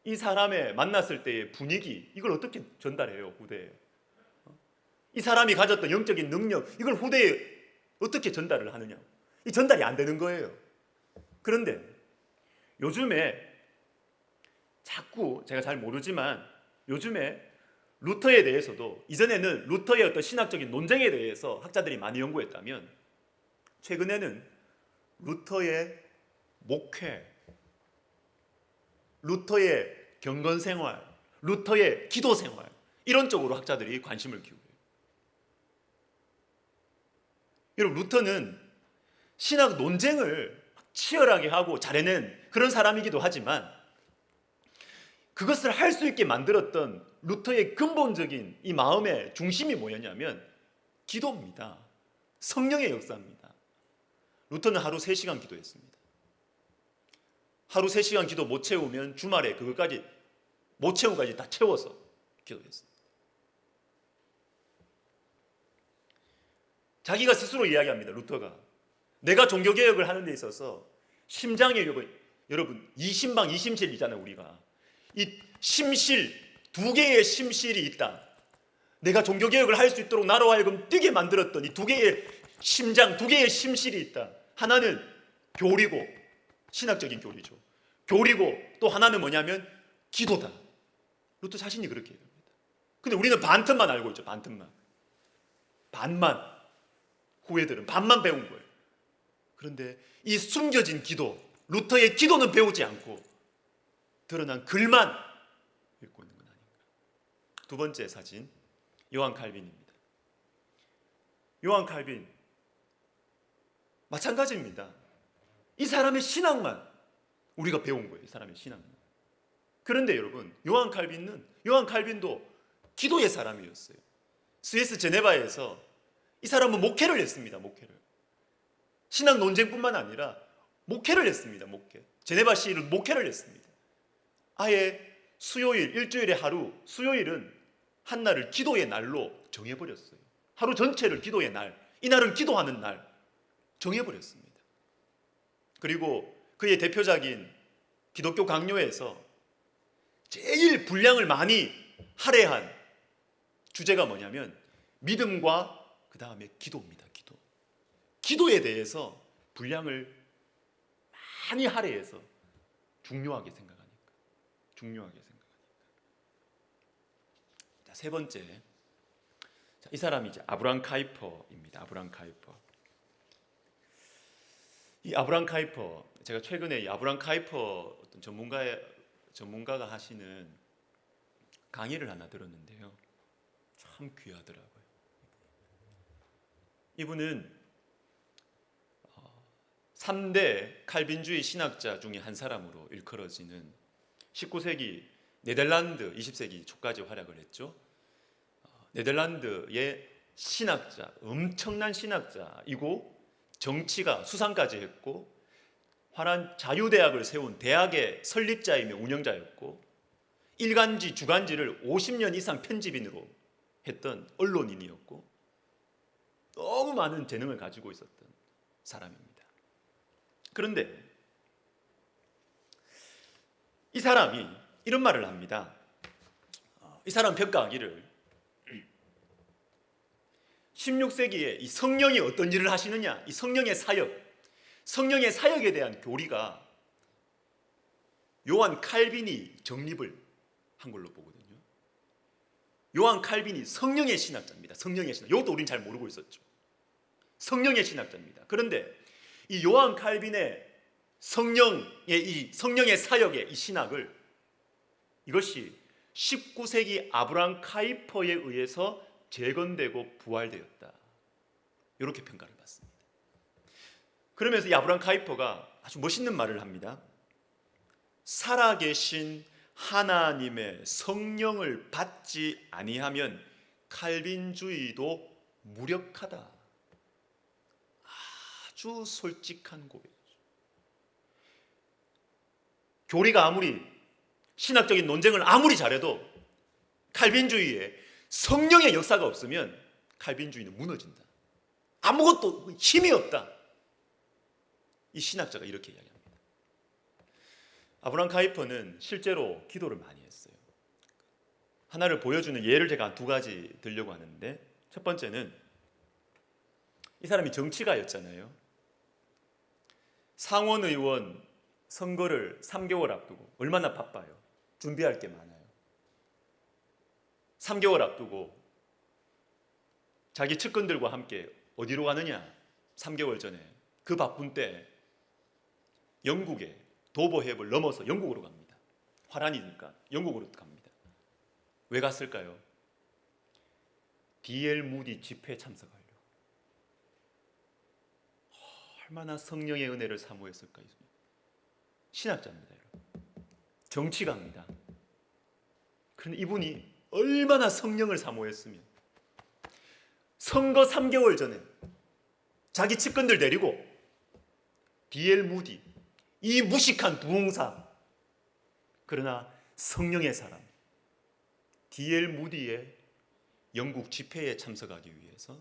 S1: 이 사람의 만났을 때의 분위기, 이걸 어떻게 전달해요, 후대에? 이 사람이 가졌던 영적인 능력, 이걸 후대에 어떻게 전달을 하느냐? 이 전달이 안 되는 거예요. 그런데 요즘에 자꾸, 제가 잘 모르지만 요즘에 루터에 대해서도, 이전에는 루터의 어떤 신학적인 논쟁에 대해서 학자들이 많이 연구했다면, 최근에는 루터의 목회, 루터의 경건 생활, 루터의 기도 생활, 이런 쪽으로 학자들이 관심을 기울여요. 여러분, 루터는 신학 논쟁을 치열하게 하고 잘해낸 그런 사람이기도 하지만, 그것을 할 수 있게 만들었던 루터의 근본적인 이 마음의 중심이 뭐였냐면 기도입니다. 성령의 역사입니다. 루터는 하루 3시간 기도했습니다. 하루 3시간 기도 못 채우면 주말에 그것까지 못 채우고까지 다 채워서 기도했습니다. 자기가 스스로 이야기합니다. 루터가 내가 종교개혁을 하는 데 있어서 심장에, 여러분 이심방 이심실이잖아요. 우리가 이 심실, 2개의 심실이 있다. 내가 종교개혁을 할 수 있도록 나로 하여금 뛰게 만들었던 이 2개의 심장, 2개의 심실이 있다. 하나는 교리고, 신학적인 교리죠. 교리고, 또 하나는 뭐냐면 기도다. 루터 자신이 그렇게 얘기합니다. 근데 우리는 반틈만 알고 있죠. 반틈만. 반만. 후예들은 반만 배운 거예요. 그런데 이 숨겨진 기도, 루터의 기도는 배우지 않고 드러난 글만 읽고 있는 건 아닌가. 두 번째 사진, 요한 칼빈입니다. 요한 칼빈 마찬가지입니다. 이 사람의 신학만 우리가 배운 거예요. 이 사람의 신학만. 그런데 여러분, 요한 칼빈도 기도의 사람이었어요. 스위스 제네바에서 이 사람은 목회를 했습니다. 목회를. 신학 논쟁뿐만 아니라 목회를 했습니다. 목회. 제네바 시를 목회를 했습니다. 아예 수요일, 일주일에 하루, 수요일은 한 날을 기도의 날로 정해버렸어요. 하루 전체를 기도의 날, 이날은 기도하는 날 정해버렸습니다. 그리고 그의 대표작인 기독교 강요에서 제일 분량을 많이 할애한 주제가 뭐냐면 믿음과 그 다음에 기도입니다. 기도에 대해서 분량을 많이 할애해서 중요하게 생각하니까. 자, 세 번째, 자, 이 사람이 이제 아브라함 카이퍼입니다. 아브라함 카이퍼. 이 아브라함 카이퍼, 제가 최근에 이 아브라함 카이퍼 어떤 전문가가 하시는 강의를 하나 들었는데요. 참 귀하더라고요. 이분은 3대 칼빈주의 신학자 중에 한 사람으로 일컬어지는 19세기 네덜란드 20세기 초까지 활약을 했죠. 네덜란드의 신학자, 엄청난 신학자이고 정치가 수상까지 했고 화란 자유대학을 세운 대학의 설립자이며 운영자였고 일간지, 주간지를 50년 이상 편집인으로 했던 언론인이었고 너무 많은 재능을 가지고 있었던 사람입니다. 그런데 이 사람이 이런 말을 합니다. 이 사람 평가하기를 16세기에 이 성령이 어떤 일을 하시느냐, 이 성령의 사역에 대한 교리가 요한 칼빈이 정립을 한 걸로 보거든요. 요한 칼빈이 성령의 신학자입니다. 성령의 신학. 이것도 우리는 잘 모르고 있었죠. 성령의 신학자입니다. 그런데 이 요한 칼빈의 성령의 사역의 이 신학을 이것이 19세기 아브라함 카이퍼에 의해서 재건되고 부활되었다. 이렇게 평가를 받습니다. 그러면서 이 아브라함 카이퍼가 아주 멋있는 말을 합니다. 살아계신 하나님의 성령을 받지 아니하면 칼빈주의도 무력하다. 아주 솔직한 고백이죠. 교리가 아무리 신학적인 논쟁을 아무리 잘해도 칼빈주의에 성령의 역사가 없으면 칼빈주의는 무너진다. 아무것도 힘이 없다. 이 신학자가 이렇게 이야기합니다. 아브라함 카이퍼는 실제로 기도를 많이 했어요. 하나를 보여주는 예를 제가 두 가지 들려고 하는데, 첫 번째는 이 사람이 정치가였잖아요. 상원의원 선거를 3개월 앞두고 얼마나 바빠요. 준비할 게 많아요. 3개월 앞두고 자기 측근들과 함께 어디로 가느냐? 3개월 전에 그 바쁜 때 영국의 도버해협을 넘어서 영국으로 갑니다. 화란이니까 영국으로 갑니다. 왜 갔을까요? D.L. 무디 집회에 참석하려고. 얼마나 성령의 은혜를 사모했을까요? 신학자입니다, 여러분. 정치가입니다. 그런데 이분이 얼마나 성령을 사모했으면 선거 3개월 전에 자기 측근들 데리고 D.L. 무디, 이 무식한 부흥사, 그러나 성령의 사람 D.L. 무디의 영국 집회에 참석하기 위해서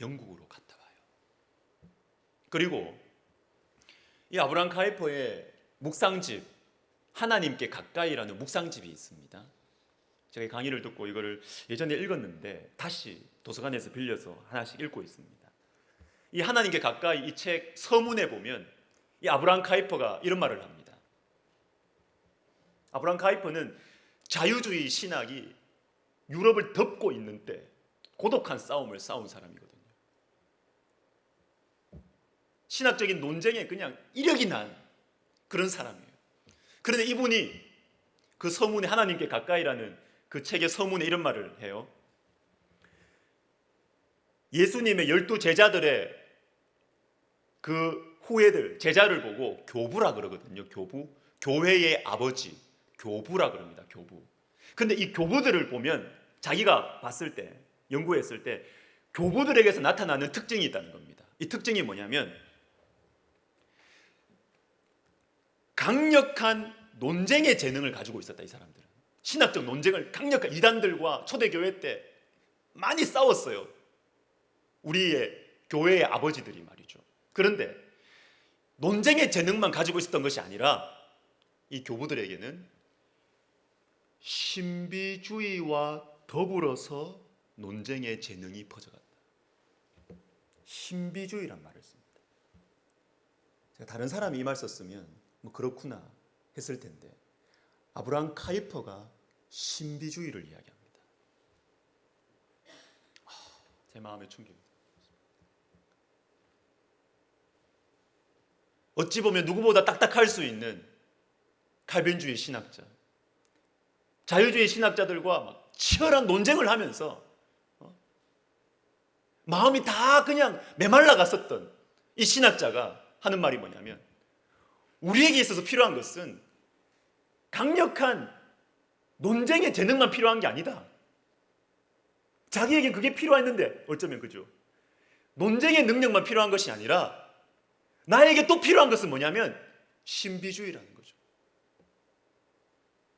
S1: 영국으로 갔다 와요. 그리고 이 아브라함 카이퍼의 묵상집, 하나님께 가까이라는 묵상집이 있습니다. 제가 강의를 듣고 이거를 예전에 읽었는데 다시 도서관에서 빌려서 하나씩 읽고 있습니다. 이 하나님께 가까이 이 책 서문에 보면 이 아브라함 카이퍼가 이런 말을 합니다. 아브라함 카이퍼는 자유주의 신학이 유럽을 덮고 있는 때 고독한 싸움을 싸운 사람이거든요. 신학적인 논쟁에 그냥 이력이 난 그런 사람이에요. 그런데 이분이 그 서문에 하나님께 가까이라는 그 책의 서문에 이런 말을 해요. 예수님의 12 제자들의 그 후예들, 제자를 보고 교부라 그러거든요. 교부. 교회의 아버지, 교부라 그럽니다. 교부. 근데 이 교부들을 보면 자기가 봤을 때, 연구했을 때 교부들에게서 나타나는 특징이 있다는 겁니다. 이 특징이 뭐냐면 강력한 논쟁의 재능을 가지고 있었다, 이 사람들은. 신학적 논쟁을 강력한 이단들과 초대교회 때 많이 싸웠어요. 우리의 교회의 아버지들이 말이죠. 그런데 논쟁의 재능만 가지고 있었던 것이 아니라 이 교부들에게는 신비주의와 더불어서 논쟁의 재능이 퍼져갔다. 신비주의란 말을 씁니다. 제가 다른 사람이 이 말 썼으면 뭐 그렇구나 했을 텐데 아브라함 카이퍼가 신비주의를 이야기합니다. 제 마음에 충격입니다. 어찌 보면 누구보다 딱딱할 수 있는 칼빈주의 신학자, 자유주의 신학자들과 막 치열한 논쟁을 하면서 마음이 다 그냥 메말라 갔었던 이 신학자가 하는 말이 뭐냐면 우리에게 있어서 필요한 것은 강력한 논쟁의 재능만 필요한 게 아니다. 자기에게 그게 필요했는데 어쩌면 그죠. 논쟁의 능력만 필요한 것이 아니라 나에게 또 필요한 것은 뭐냐면 신비주의라는 거죠.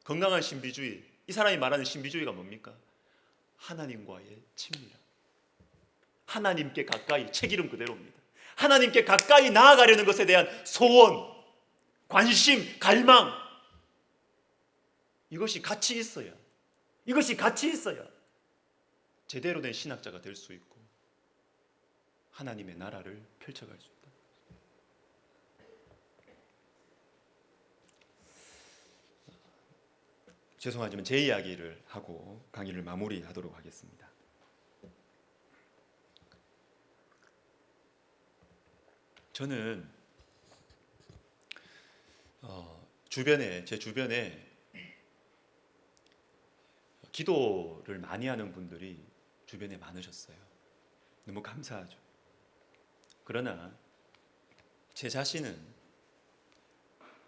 S1: 건강한 신비주의. 이 사람이 말하는 신비주의가 뭡니까? 하나님과의 친밀함. 하나님께 가까이, 책 이름 그대로입니다. 하나님께 가까이 나아가려는 것에 대한 소원, 관심, 갈망. 이것이 같이 있어야 제대로 된 신학자가 될 수 있고 하나님의 나라를 펼쳐갈 수 있다. 죄송하지만 제 이야기를 하고 강의를 마무리하도록 하겠습니다. 저는 제 주변에 기도를 많이 하는 분들이 주변에 많으셨어요. 너무 감사하죠. 그러나 제 자신은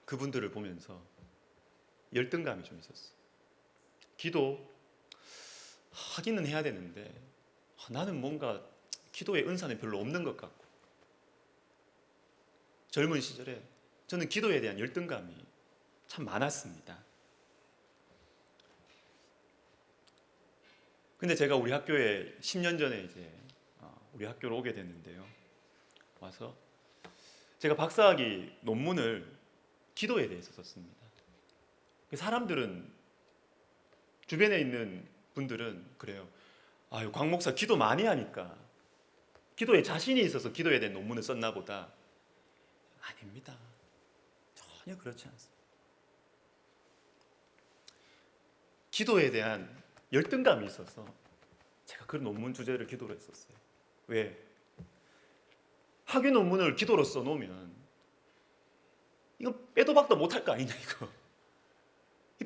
S1: 그분들을 보면서 열등감이 좀 있었어요. 기도 하기는 해야 되는데 나는 뭔가 기도의 은사는 별로 없는 것 같고, 젊은 시절에 저는 기도에 대한 열등감이 참 많았습니다. 근데 제가 우리 학교에 10년 전에 이제 우리 학교로 오게 됐는데요. 와서 제가 박사학위 논문을 기도에 대해서 썼습니다. 사람들은, 주변에 있는 분들은 그래요. 아유, 곽 목사 기도 많이 하니까 기도에 자신이 있어서 기도에 대한 논문을 썼나 보다. 아닙니다. 전혀 그렇지 않습니다. 기도에 대한 열등감이 있어서 제가 그 논문 주제를 기도로 했었어요. 왜? 학위 논문을 기도로 써놓으면 이건 빼도 박도 못할 거 아니냐 이거.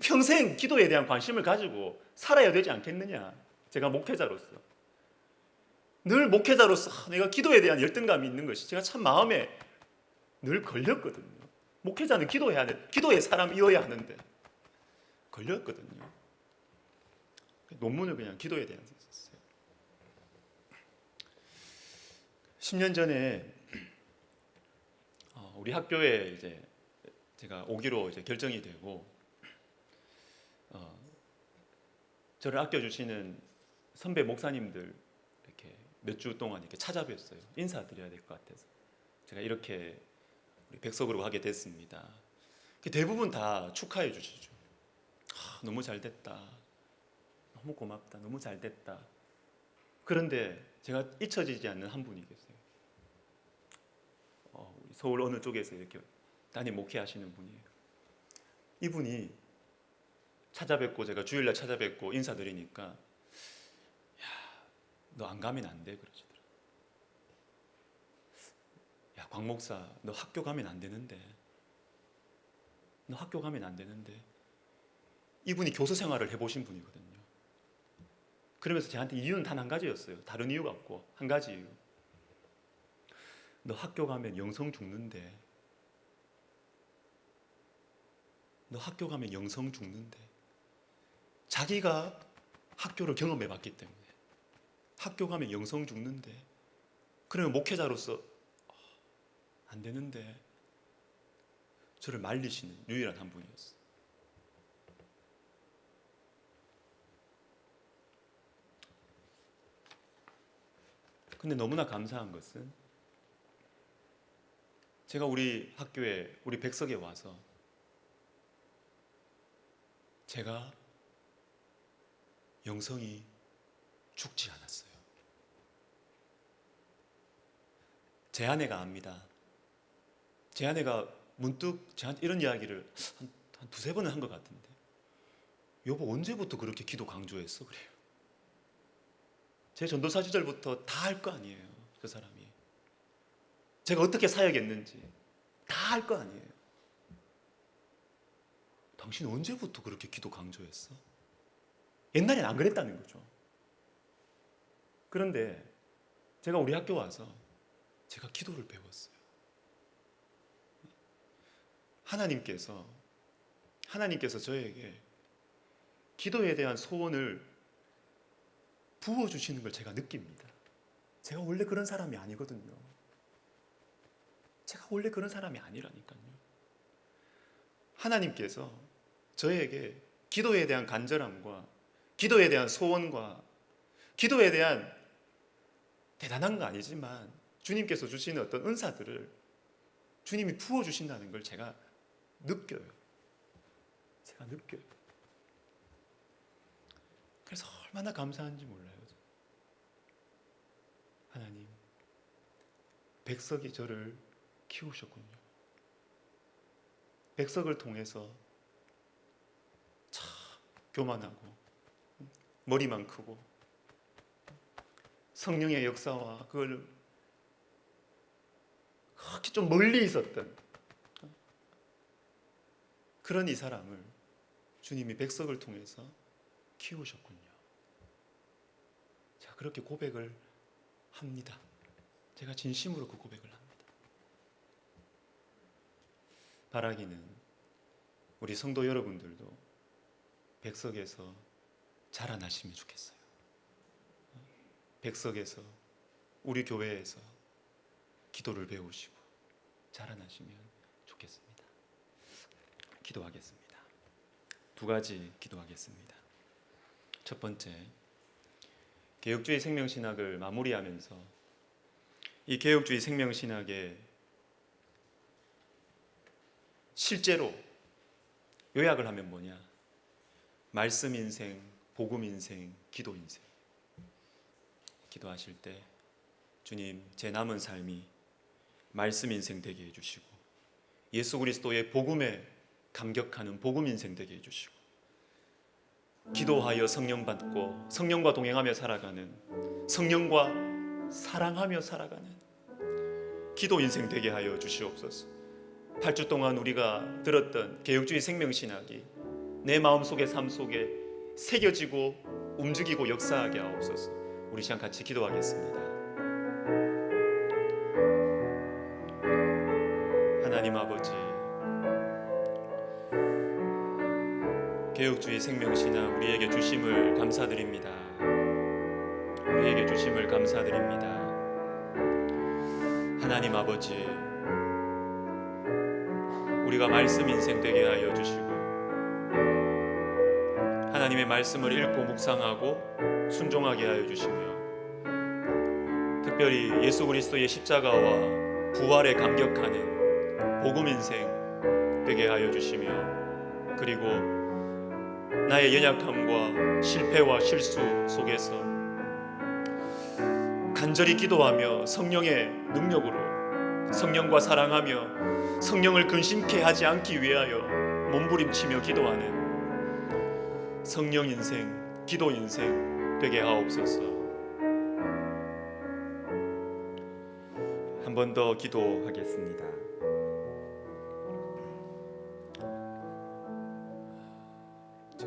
S1: 평생 기도에 대한 관심을 가지고 살아야 되지 않겠느냐. 제가 목회자로서 늘 목회자로서 내가 기도에 대한 열등감이 있는 것이 제가 참 마음에 늘 걸렸거든요. 목회자는 기도해야 돼. 기도의 사람이어야 하는데 걸렸거든요. 논문을 그냥 기도에 대한 데 썼어요. 10년 전에 우리 학교에 이제 제가 오기로 이제 결정이 되고 저를 아껴주시는 선배 목사님들 이렇게 몇 주 동안 이렇게 찾아뵀어요. 인사드려야 될 것 같아서 제가 이렇게 우리 백석으로 가게 됐습니다. 대부분 다 축하해 주시죠. 너무 잘 됐다. 너무 고맙다. 너무 잘 됐다. 그런데 제가 잊혀지지 않는 한 분이 계세요. 서울 어느 쪽에서 이렇게 담임 목회하시는 분이에요. 이분이 찾아뵙고 제가 주일날 찾아뵙고 인사드리니까 야, 너 안 가면 안 돼 그러시더라고요. 야, 곽 목사 너 학교 가면 안 되는데. 너 학교 가면 안 되는데. 이분이 교수 생활을 해보신 분이거든요. 그러면서 저한테 이유는 단 한 가지였어요. 다른 이유가 없고 한 가지 이유. 너 학교 가면 영성 죽는데. 너 학교 가면 영성 죽는데. 자기가 학교를 경험해 봤기 때문에 학교 가면 영성 죽는데. 그러면 목회자로서 안 되는데. 저를 말리시는 유일한 한 분이었어요. 근데 너무나 감사한 것은 제가 우리 학교에 우리 백석에 와서 제가 영성이 죽지 않았어요. 제 아내가 압니다. 제 아내가 문득 저한테 이런 이야기를 한 두세 번은 한 것 같은데, 여보 언제부터 그렇게 기도 강조했어? 그래요. 제 전도사 시절부터 다 할 거 아니에요. 그 사람이 제가 어떻게 사역했는지 다 할 거 아니에요. 당신 언제부터 그렇게 기도 강조했어? 옛날엔 안 그랬다는 거죠. 그런데 제가 우리 학교 와서 제가 기도를 배웠어요. 하나님께서 저에게 기도에 대한 소원을 부어주시는 걸 제가 느낍니다. 제가 원래 그런 사람이 아니거든요. 제가 원래 그런 사람이 아니라니까요. 하나님께서 저에게 기도에 대한 간절함과 기도에 대한 소원과 기도에 대한 대단한 거 아니지만 주님께서 주시는 어떤 은사들을 주님이 부어주신다는 걸 제가 느껴요. 제가 느껴요. 그래서 얼마나 감사한지 몰라요. 하나님, 백석이 저를 키우셨군요. 백석을 통해서 참 교만하고 머리만 크고 성령의 역사와 그걸 그렇게 좀 멀리 있었던 그런 이 사람을 주님이 백석을 통해서 키우셨군요. 자, 그렇게 고백을 합니다. 제가 진심으로 그 고백을 합니다. 바라기는 우리 성도 여러분들도 백석에서 자라나시면 좋겠어요. 백석에서 우리 교회에서 기도를 배우시고 자라나시면 좋겠습니다. 기도하겠습니다. 두 가지 기도하겠습니다. 첫 번째, 개혁주의 생명신학을 마무리하면서 이 개혁주의 생명신학의 실제로 요약을 하면 뭐냐? 말씀 인생, 복음 인생, 기도 인생. 기도하실 때 주님, 제 남은 삶이 말씀 인생 되게 해주시고 예수 그리스도의 복음에 감격하는 복음 인생 되게 해주시고 기도하여 성령 받고 성령과 동행하며 살아가는, 성령과 사랑하며 살아가는 기도 인생 되게 하여 주시옵소서. 8주 동안 우리가 들었던 개혁주의 생명신학이 내 마음속에 삶 속에 새겨지고 움직이고 역사하게 하옵소서. 우리 시간 같이 기도하겠습니다. 하나님 아버지, 개혁주의 생명신학 우리에게 주심을 감사드립니다. 우리에게 주심을 감사드립니다. 하나님 아버지, 우리가 말씀 인생 되게 하여 주시고 하나님의 말씀을 읽고 묵상하고 순종하게 하여 주시며 특별히 예수 그리스도의 십자가와 부활에 감격하는 복음 인생 되게 하여 주시며 그리고 나의 연약함과 실패와 실수 속에서 간절히 기도하며 성령의 능력으로 성령과 사랑하며 성령을 근심케 하지 않기 위하여 몸부림치며 기도하는 성령 인생, 기도 인생 되게 하옵소서. 한 번 더 기도하겠습니다.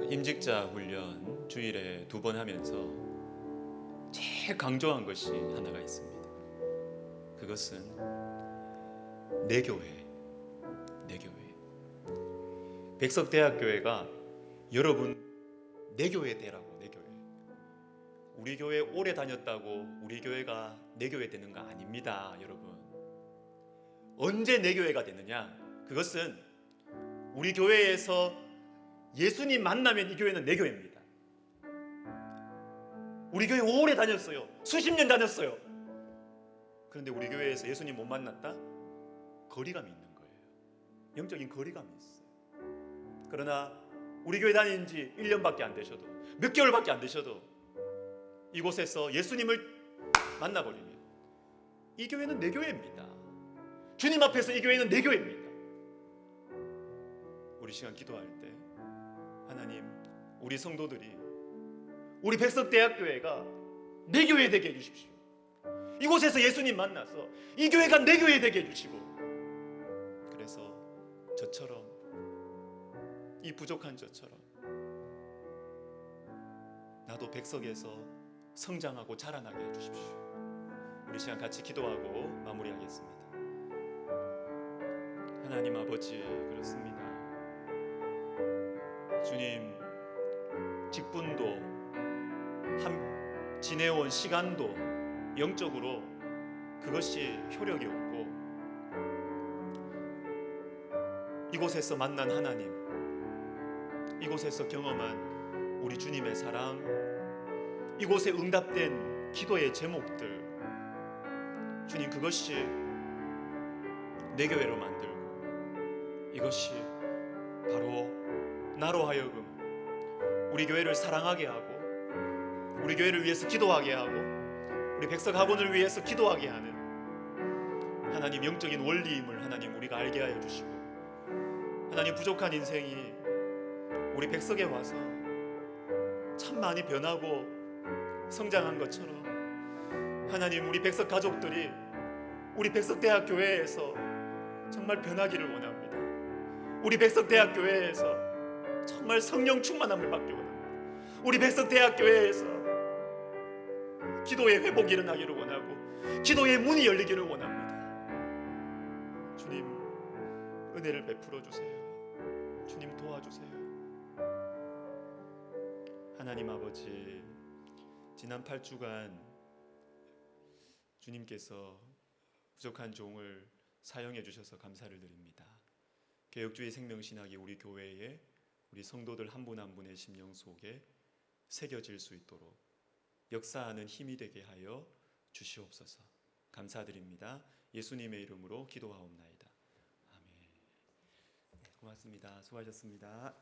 S1: 임직자 훈련 주일에 2번 하면서 제일 강조한 것이 하나가 있습니다. 그것은 내 교회. 백석대학교회가 여러분 내 교회 되라고. 내 교회. 우리 교회 오래 다녔다고 우리 교회가 내 교회 되는 거 아닙니다. 여러분, 언제 내 교회가 되느냐? 그것은 우리 교회에서 예수님 만나면 이 교회는 내 교회입니다. 우리 교회 오래 다녔어요. 수십 년 다녔어요. 그런데 우리 교회에서 예수님 못 만났다? 거리감이 있는 거예요. 영적인 거리감이 있어요. 그러나 우리 교회 다닌 지 1년밖에 안 되셔도, 몇 개월밖에 안 되셔도 이곳에서 예수님을 만나버리면 이 교회는 내 교회입니다. 주님 앞에서 이 교회는 내 교회입니다. 우리 시간 기도할 때 하나님, 우리 성도들이, 우리 백석대학교회가 내 교회 되게 해주십시오. 이곳에서 예수님 만나서 이 교회가 내 교회 되게 해주시고, 그래서 저처럼, 이 부족한 저처럼 나도 백석에서 성장하고 자라나게 해주십시오. 우리 시간 같이 기도하고 마무리하겠습니다. 하나님 아버지, 그렇습니다. 주님, 직분도 지내온 시간도 영적으로 그것이 효력이 없고, 이곳에서 만난 하나님, 이곳에서 경험한 우리 주님의 사랑, 이곳에 응답된 기도의 제목들, 주님, 그것이 내 교회로 만들고, 이것이 바로 나로 하여금 우리 교회를 사랑하게 하고, 우리 교회를 위해서 기도하게 하고, 우리 백석 학원을 위해서 기도하게 하는 하나님 영적인 원리임을 하나님 우리가 알게 하여 주시고, 하나님 부족한 인생이 우리 백석에 와서 참 많이 변하고 성장한 것처럼, 하나님 우리 백석 가족들이 우리 백석대학교회에서 정말 변하기를 원합니다. 우리 백석대학교회에서 정말 성령 충만함을 받기 원합니다. 우리 백석대학교회에서 기도의 회복이 일어나기를 원하고, 기도의 문이 열리기를 원합니다. 주님, 은혜를 베풀어 주세요. 주님, 도와주세요. 하나님 아버지, 지난 8주간 주님께서 부족한 종을 사용해 주셔서 감사를 드립니다. 개혁주의 생명신학이 우리 교회에, 우리 성도들 한 분 한 분의 심령 속에 새겨질 수 있도록 역사하는 힘이 되게 하여 주시옵소서. 감사드립니다. 예수님의 이름으로 기도하옵나이다. 아멘. 고맙습니다. 수고하셨습니다.